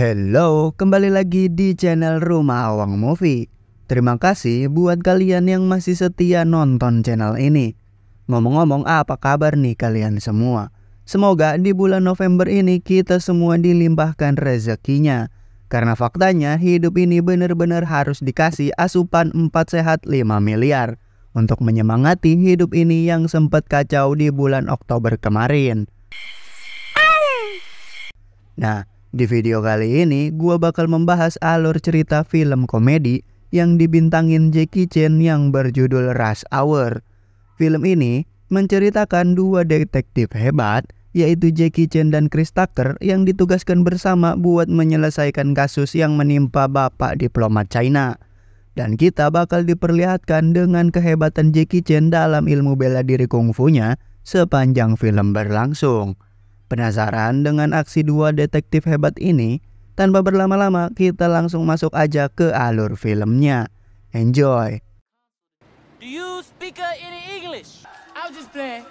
Hello, kembali lagi di channel Rumah Awang Movie. Terima kasih buat kalian yang masih setia nonton channel ini. Ngomong-ngomong, apa kabar nih kalian semua? Semoga di bulan November ini kita semua dilimpahkan rezekinya. Karena faktanya hidup ini benar-benar harus dikasih asupan 4 sehat 5 miliar. Untuk menyemangati hidup ini yang sempat kacau di bulan Oktober kemarin. Nah, di video kali ini gua bakal membahas alur cerita film komedi yang dibintangin Jackie Chan yang berjudul Rush Hour. Film ini menceritakan dua detektif hebat, yaitu Jackie Chan dan Chris Tucker, yang ditugaskan bersama buat menyelesaikan kasus yang menimpa bapak diplomat China. Dan kita bakal diperlihatkan dengan kehebatan Jackie Chan dalam ilmu bela diri kungfunya sepanjang film berlangsung. Penasaran dengan aksi dua detektif hebat ini? Tanpa berlama-lama, kita langsung masuk aja ke alur filmnya. Enjoy! Do you speak any English? I was just playing.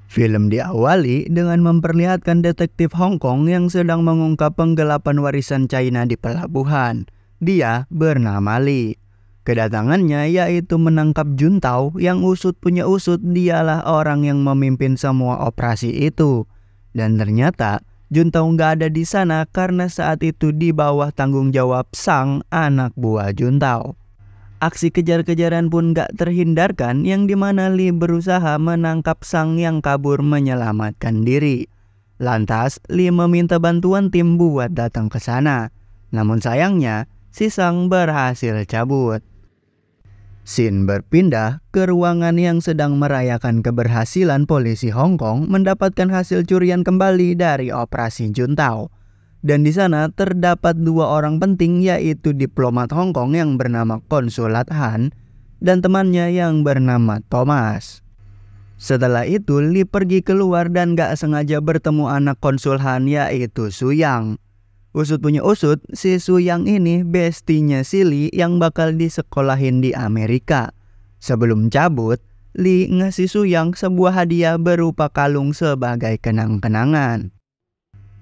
Film diawali dengan memperlihatkan detektif Hong Kong yang sedang mengungkap penggelapan warisan China di pelabuhan. Dia bernama Lee. Kedatangannya yaitu menangkap Juntao yang usut punya usut dialah orang yang memimpin semua operasi itu. Dan ternyata Juntao nggak ada di sana karena saat itu di bawah tanggung jawab Sang, anak buah Juntao. Aksi kejar-kejaran pun gak terhindarkan yang dimana Lee berusaha menangkap Sang yang kabur menyelamatkan diri. Lantas Lee meminta bantuan tim buat datang ke sana. Namun sayangnya si Sang berhasil cabut. Scene berpindah ke ruangan yang sedang merayakan keberhasilan polisi Hong Kong mendapatkan hasil curian kembali dari operasi Juntao. Dan di sana terdapat dua orang penting, yaitu diplomat Hong Kong yang bernama Konsulat Han dan temannya yang bernama Thomas. Setelah itu Lee pergi keluar dan gak sengaja bertemu anak Konsul Han, yaitu Su Yang. Usut punya usut, si Su Yang ini bestinya si Lee yang bakal disekolahin di Amerika. Sebelum cabut, Lee ngasih Su Yang sebuah hadiah berupa kalung sebagai kenang-kenangan.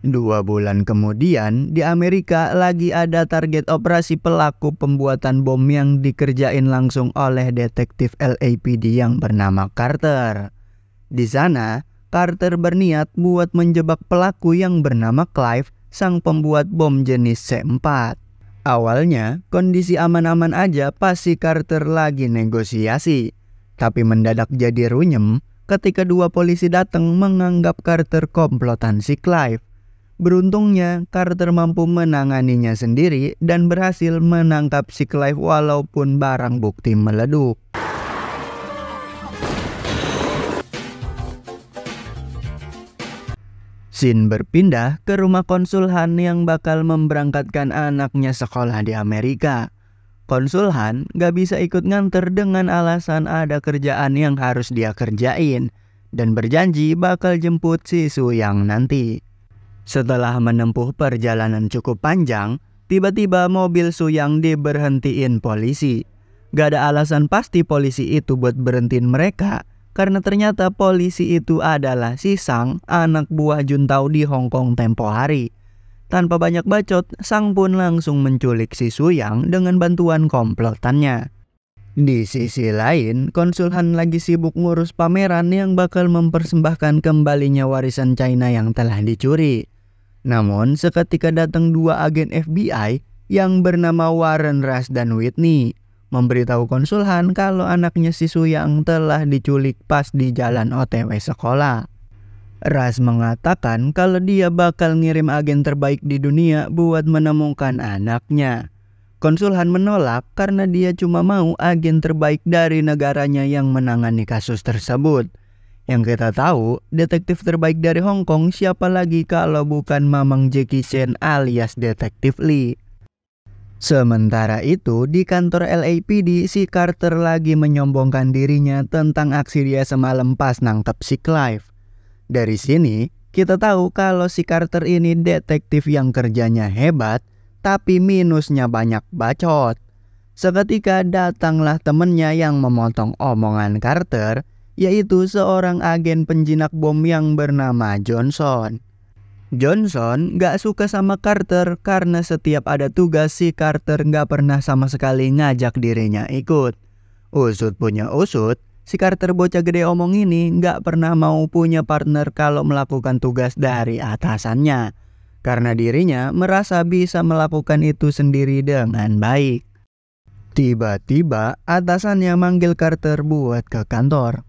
2 bulan kemudian, di Amerika lagi ada target operasi pelaku pembuatan bom yang dikerjain langsung oleh detektif LAPD yang bernama Carter. Di sana, Carter berniat buat menjebak pelaku yang bernama Clive, sang pembuat bom jenis C4. Awalnya kondisi aman-aman aja pas si Carter lagi negosiasi. Tapi mendadak jadi runyem ketika dua polisi datang menganggap Carter komplotan si Clive. Beruntungnya Carter mampu menanganinya sendiri dan berhasil menangkap si Clive walaupun barang bukti meleduk. Scene berpindah ke rumah Konsul Han yang bakal memberangkatkan anaknya sekolah di Amerika. Konsul Han gak bisa ikut nganter dengan alasan ada kerjaan yang harus dia kerjain dan berjanji bakal jemput si Su Yang nanti. Setelah menempuh perjalanan cukup panjang, tiba-tiba mobil Su Yang diberhentiin polisi. Gak ada alasan pasti polisi itu buat berhentiin mereka, karena ternyata polisi itu adalah si Sang, anak buah Juntao di Hong Kong tempo hari. Tanpa banyak bacot, Sang pun langsung menculik si Su Yang dengan bantuan komplotannya. Di sisi lain, Konsul Han lagi sibuk ngurus pameran yang bakal mempersembahkan kembalinya warisan China yang telah dicuri. Namun seketika datang dua agen FBI yang bernama Warren Rush dan Whitney memberitahu Konsul Han kalau anaknya si Su Yang telah diculik pas di jalan OTW sekolah. Rush mengatakan kalau dia bakal ngirim agen terbaik di dunia buat menemukan anaknya. Konsul Han menolak karena dia cuma mau agen terbaik dari negaranya yang menangani kasus tersebut. Yang kita tahu, detektif terbaik dari Hong Kong siapa lagi kalau bukan Mamang Jackie Chan alias Detektif Lee. Sementara itu, di kantor LAPD, si Carter lagi menyombongkan dirinya tentang aksi dia semalam pas nangkep si Clive. Dari sini, kita tahu kalau si Carter ini detektif yang kerjanya hebat, tapi minusnya banyak bacot. Seketika datanglah temennya yang memotong omongan Carter, yaitu seorang agen penjinak bom yang bernama Johnson. Johnson gak suka sama Carter karena setiap ada tugas si Carter gak pernah sama sekali ngajak dirinya ikut. Usut punya usut, si Carter bocah gede omong ini gak pernah mau punya partner kalau melakukan tugas dari atasannya. Karena dirinya merasa bisa melakukan itu sendiri dengan baik. Tiba-tiba atasannya manggil Carter buat ke kantor.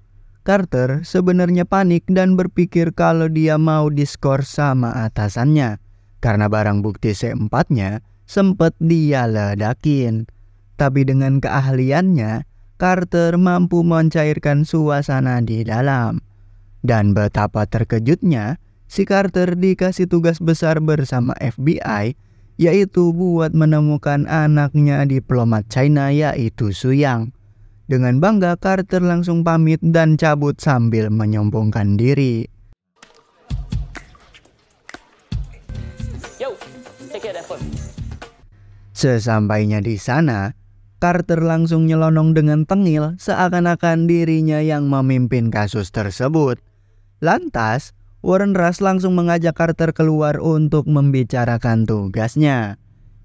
Carter sebenarnya panik dan berpikir kalau dia mau diskors sama atasannya. Karena barang bukti C4-nya sempet dia ledakin. Tapi dengan keahliannya, Carter mampu mencairkan suasana di dalam. Dan betapa terkejutnya, si Carter dikasih tugas besar bersama FBI, yaitu buat menemukan anaknya diplomat China yaitu Su Yang. Dengan bangga Carter langsung pamit dan cabut sambil menyombongkan diri. Yo, take care of that for me. Sesampainya di sana, Carter langsung nyelonong dengan tengil seakan-akan dirinya yang memimpin kasus tersebut. Lantas, Warren Rush langsung mengajak Carter keluar untuk membicarakan tugasnya.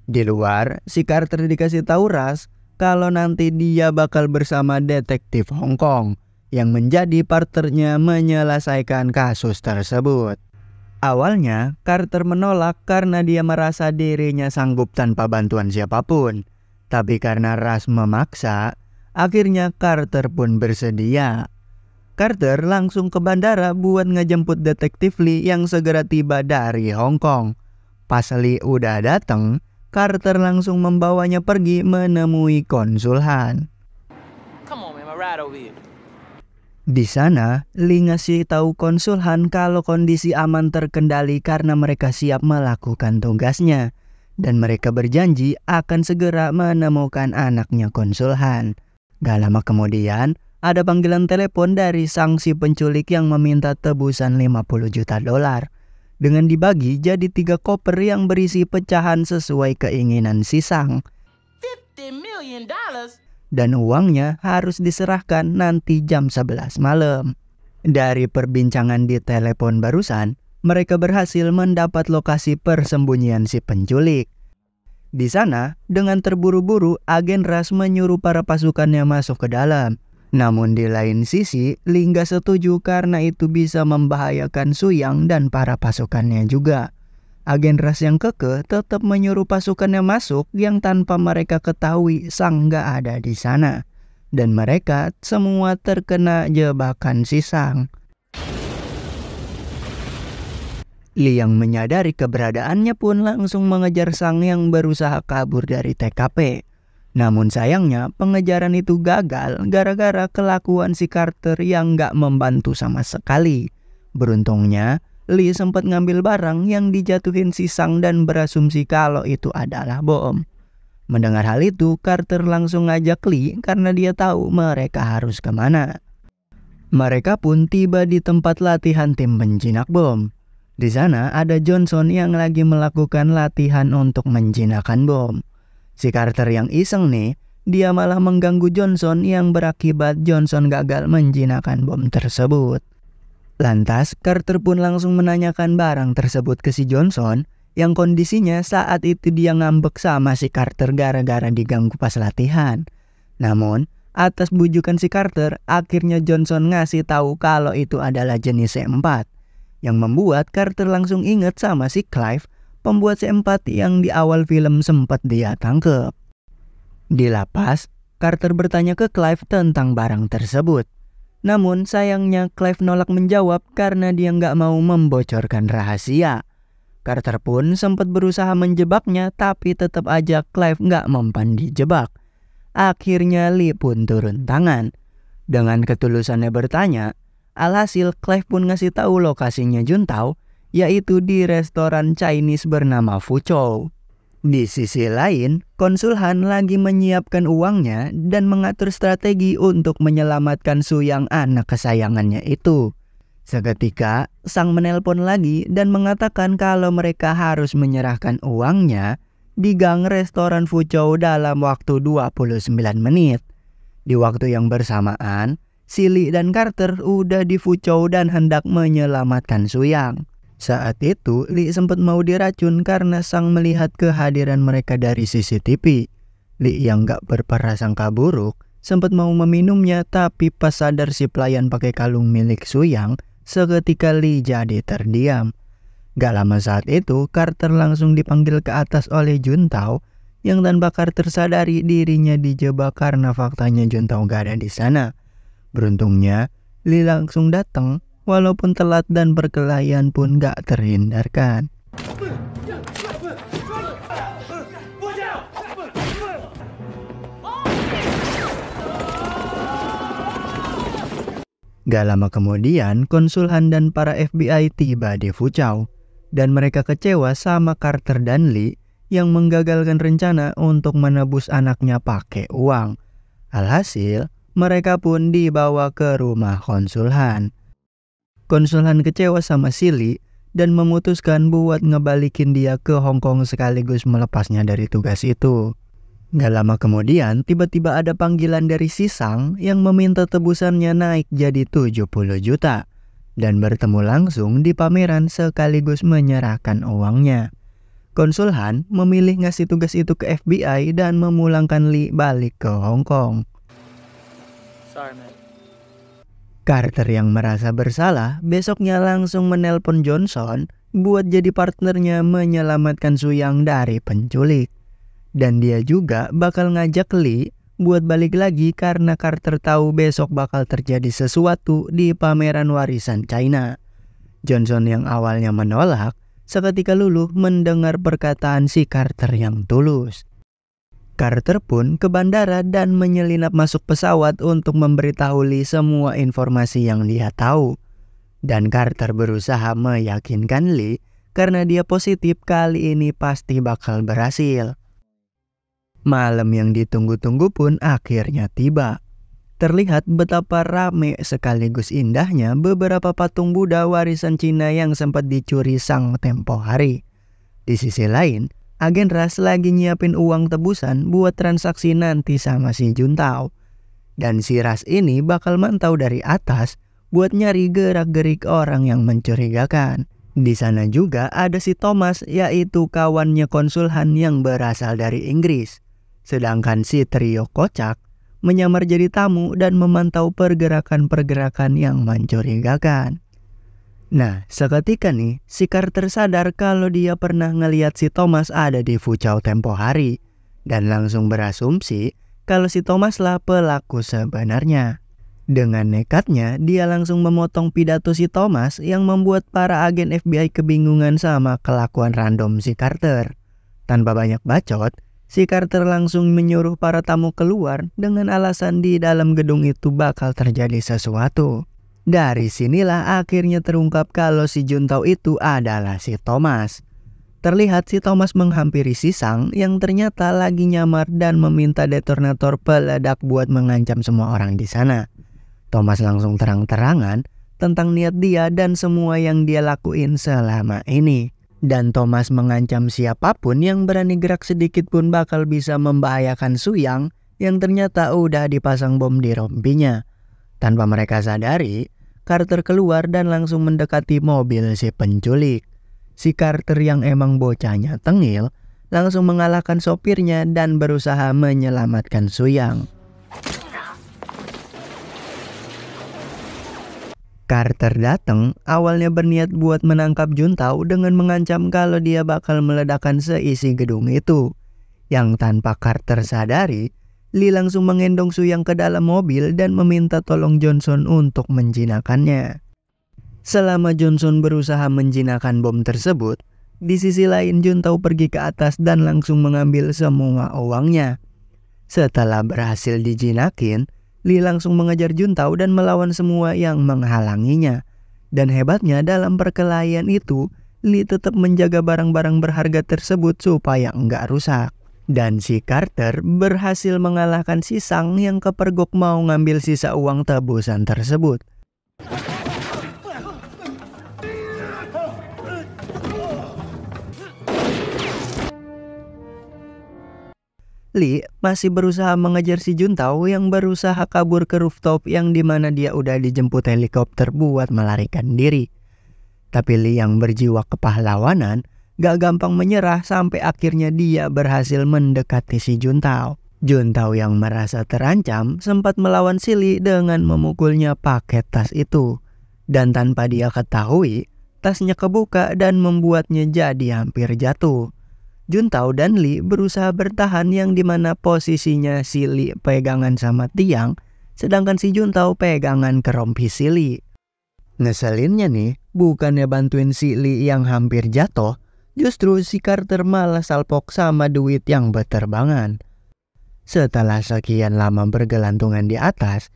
Di luar, si Carter dikasih tahu Rush kalau nanti dia bakal bersama detektif Hong Kong yang menjadi partnernya menyelesaikan kasus tersebut. Awalnya, Carter menolak karena dia merasa dirinya sanggup tanpa bantuan siapapun. Tapi karena Rush memaksa, akhirnya Carter pun bersedia. Carter langsung ke bandara buat ngejemput detektif Lee yang segera tiba dari Hong Kong. Pas Lee udah datang, Carter langsung membawanya pergi menemui konsul Han. Come on, man, my ride over here. Di sana, Lee ngasih tahu konsul Han kalau kondisi aman terkendali karena mereka siap melakukan tugasnya. Dan mereka berjanji akan segera menemukan anaknya konsul Han. Gak lama kemudian, ada panggilan telepon dari sang si penculik yang meminta tebusan 50 juta dolar. Dengan dibagi jadi 3 koper yang berisi pecahan sesuai keinginan si sang. $50 million? Dan uangnya harus diserahkan nanti jam 11 malam. Dari perbincangan di telepon barusan, mereka berhasil mendapat lokasi persembunyian si penculik. Di sana, dengan terburu-buru, agen Rush menyuruh para pasukannya masuk ke dalam. Namun di lain sisi, Lee nggak setuju karena itu bisa membahayakan Su Yang dan para pasukannya juga. Agen Rush yang kekeh tetap menyuruh pasukannya masuk yang tanpa mereka ketahui Sang nggak ada di sana. Dan mereka semua terkena jebakan si Sang. Lee yang menyadari keberadaannya pun langsung mengejar Sang yang berusaha kabur dari TKP. Namun sayangnya pengejaran itu gagal gara-gara kelakuan si Carter yang gak membantu sama sekali. Beruntungnya, Lee sempat ngambil barang yang dijatuhin si Sang dan berasumsi kalau itu adalah bom. Mendengar hal itu, Carter langsung ngajak Lee karena dia tahu mereka harus kemana. Mereka pun tiba di tempat latihan tim penjinak bom. Di sana ada Johnson yang lagi melakukan latihan untuk menjinakkan bom. Si Carter yang iseng nih, dia malah mengganggu Johnson yang berakibat Johnson gagal menjinakkan bom tersebut. Lantas, Carter pun langsung menanyakan barang tersebut ke si Johnson yang kondisinya saat itu dia ngambek sama si Carter gara-gara diganggu pas latihan. Namun, atas bujukan si Carter, akhirnya Johnson ngasih tahu kalau itu adalah jenis C4. Yang membuat Carter langsung inget sama si Clive, pembuat C4 yang di awal film sempat dia tangkep. Di lapas, Carter bertanya ke Clive tentang barang tersebut. Namun sayangnya Clive nolak menjawab karena dia nggak mau membocorkan rahasia. Carter pun sempat berusaha menjebaknya tapi tetap aja Clive nggak mempan dijebak. Akhirnya Lee pun turun tangan. Dengan ketulusannya bertanya, alhasil Clive pun ngasih tahu lokasinya Juntao, yaitu di restoran Chinese bernama Fuchou. Di sisi lain, konsul Han lagi menyiapkan uangnya dan mengatur strategi untuk menyelamatkan Su Yang anak kesayangannya itu. Seketika, Sang menelpon lagi dan mengatakan kalau mereka harus menyerahkan uangnya di gang restoran Fuchou dalam waktu 29 menit. Di waktu yang bersamaan, Lee dan Carter udah di Fuchou dan hendak menyelamatkan Su Yang. Saat itu, Li sempat mau diracun karena Sang melihat kehadiran mereka dari CCTV. Li yang gak berprasangka buruk sempat mau meminumnya, tapi pas sadar si pelayan pakai kalung milik Suyang, seketika Li jadi terdiam. Gak lama saat itu, Carter langsung dipanggil ke atas oleh Juntao, yang tanpa Carter sadari dirinya dijebak karena faktanya Juntao gak ada di sana. Beruntungnya, Li langsung datang. Walaupun telat dan perkelahian pun gak terhindarkan. Gak lama kemudian, konsul Han dan para FBI tiba di Fuchao. Dan mereka kecewa sama Carter dan Li yang menggagalkan rencana untuk menebus anaknya pakai uang. Alhasil, mereka pun dibawa ke rumah konsul Han. Konsul Han kecewa sama si Li dan memutuskan buat ngebalikin dia ke Hong Kong sekaligus melepasnya dari tugas itu. Gak lama kemudian, tiba-tiba ada panggilan dari si Sang yang meminta tebusannya naik jadi 70 juta. Dan bertemu langsung di pameran sekaligus menyerahkan uangnya. Konsul Han memilih ngasih tugas itu ke FBI dan memulangkan Li balik ke Hong Kong. Sorry, man. Carter yang merasa bersalah besoknya langsung menelpon Johnson buat jadi partnernya menyelamatkan Suyang dari penculik. Dan dia juga bakal ngajak Li buat balik lagi karena Carter tahu besok bakal terjadi sesuatu di pameran warisan China. Johnson yang awalnya menolak, seketika luluh mendengar perkataan si Carter yang tulus. Carter pun ke bandara dan menyelinap masuk pesawat untuk memberitahu Li semua informasi yang dia tahu. Dan Carter berusaha meyakinkan Li karena dia positif kali ini pasti bakal berhasil. Malam yang ditunggu-tunggu pun akhirnya tiba. Terlihat betapa rame sekaligus indahnya beberapa patung Buddha warisan Cina yang sempat dicuri Sang tempo hari. Di sisi lain, agen Ras lagi nyiapin uang tebusan buat transaksi nanti sama si Juntao. Dan si Ras ini bakal mantau dari atas buat nyari gerak-gerik orang yang mencurigakan. Di sana juga ada si Thomas, yaitu kawannya konsul Han yang berasal dari Inggris. Sedangkan si trio kocak menyamar jadi tamu dan memantau pergerakan-pergerakan yang mencurigakan. Nah, seketika nih, si Carter sadar kalau dia pernah ngeliat si Thomas ada di Fuchao tempo hari. Dan langsung berasumsi kalau si Thomas lah pelaku sebenarnya. Dengan nekatnya, dia langsung memotong pidato si Thomas yang membuat para agen FBI kebingungan sama kelakuan random si Carter. Tanpa banyak bacot, si Carter langsung menyuruh para tamu keluar dengan alasan di dalam gedung itu bakal terjadi sesuatu. Dari sinilah akhirnya terungkap kalau si Juntao itu adalah si Thomas. Terlihat si Thomas menghampiri si Sang yang ternyata lagi nyamar dan meminta detonator peledak buat mengancam semua orang di sana. Thomas langsung terang-terangan tentang niat dia dan semua yang dia lakuin selama ini. Dan Thomas mengancam siapapun yang berani gerak sedikit pun bakal bisa membahayakan Suyang yang ternyata udah dipasang bom di rompinya. Tanpa mereka sadari, Carter keluar dan langsung mendekati mobil si penculik. Si Carter yang emang bocahnya tengil langsung mengalahkan sopirnya dan berusaha menyelamatkan Suyang. Carter datang awalnya berniat buat menangkap Juntao dengan mengancam kalau dia bakal meledakkan seisi gedung itu. Yang tanpa Carter sadari, Li langsung mengendong Suyang ke dalam mobil dan meminta tolong Johnson untuk menjinakkannya. Selama Johnson berusaha menjinakkan bom tersebut, di sisi lain Juntao pergi ke atas dan langsung mengambil semua uangnya. Setelah berhasil dijinakin, Li langsung mengejar Juntao dan melawan semua yang menghalanginya. Dan hebatnya dalam perkelahian itu, Li tetap menjaga barang-barang berharga tersebut supaya enggak rusak. Dan si Carter berhasil mengalahkan si Sang yang kepergok mau ngambil sisa uang tebusan tersebut. Li masih berusaha mengejar si Juntao yang berusaha kabur ke rooftop yang dimana dia udah dijemput helikopter buat melarikan diri. Tapi Lee yang berjiwa kepahlawanan gak gampang menyerah sampai akhirnya dia berhasil mendekati si Juntao. Juntao yang merasa terancam sempat melawan si Lee dengan memukulnya pakai tas itu. Dan tanpa dia ketahui, tasnya kebuka dan membuatnya jadi hampir jatuh. Juntao dan Lee berusaha bertahan yang dimana posisinya si Lee pegangan sama tiang, sedangkan si Juntao pegangan ke rompi si Lee. Ngeselinnya nih, bukannya bantuin si Lee yang hampir jatuh, justru si Carter malah salpok sama duit yang berterbangan. Setelah sekian lama bergelantungan di atas,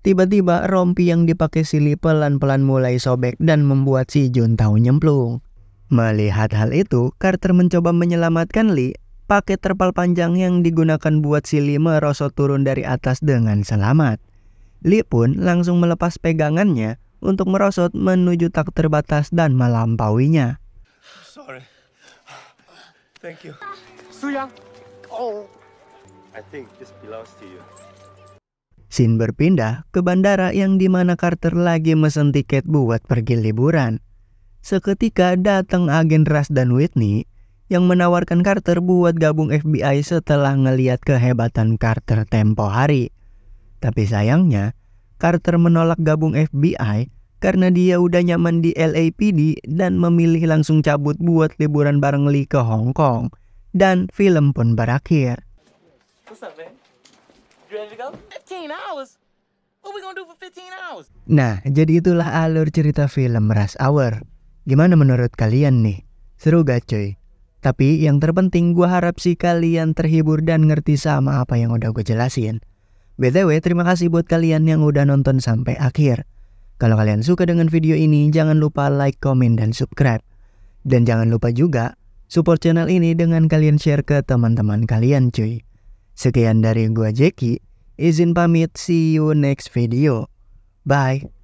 tiba-tiba rompi yang dipakai si Lee pelan-pelan mulai sobek dan membuat si Juntao nyemplung. Melihat hal itu, Carter mencoba menyelamatkan Lee pakai terpal panjang yang digunakan buat si Lee merosot turun dari atas dengan selamat. Lee pun langsung melepas pegangannya untuk merosot menuju tak terbatas dan melampauinya. Sorry. Thank you. Suyang. Oh. I think this belongs to you. Scene berpindah ke bandara yang dimana Carter lagi mesen tiket buat pergi liburan. Seketika datang agen Russ dan Whitney yang menawarkan Carter buat gabung FBI setelah ngeliat kehebatan Carter tempo hari. Tapi sayangnya, Carter menolak gabung FBI karena dia udah nyaman di LAPD dan memilih langsung cabut buat liburan bareng Lee ke Hong Kong. Dan film pun berakhir. What's up, man? You ready to go? 15 hours? What we gonna do for 15 hours? Nah, jadi itulah alur cerita film Rush Hour. Gimana menurut kalian nih? Seru gak cuy? Tapi yang terpenting gue harap sih kalian terhibur dan ngerti sama apa yang udah gue jelasin. BTW terima kasih buat kalian yang udah nonton sampai akhir. Kalau kalian suka dengan video ini jangan lupa like, komen, dan subscribe. Dan jangan lupa juga support channel ini dengan kalian share ke teman-teman kalian cuy. Sekian dari gue Jeki, izin pamit, see you next video. Bye.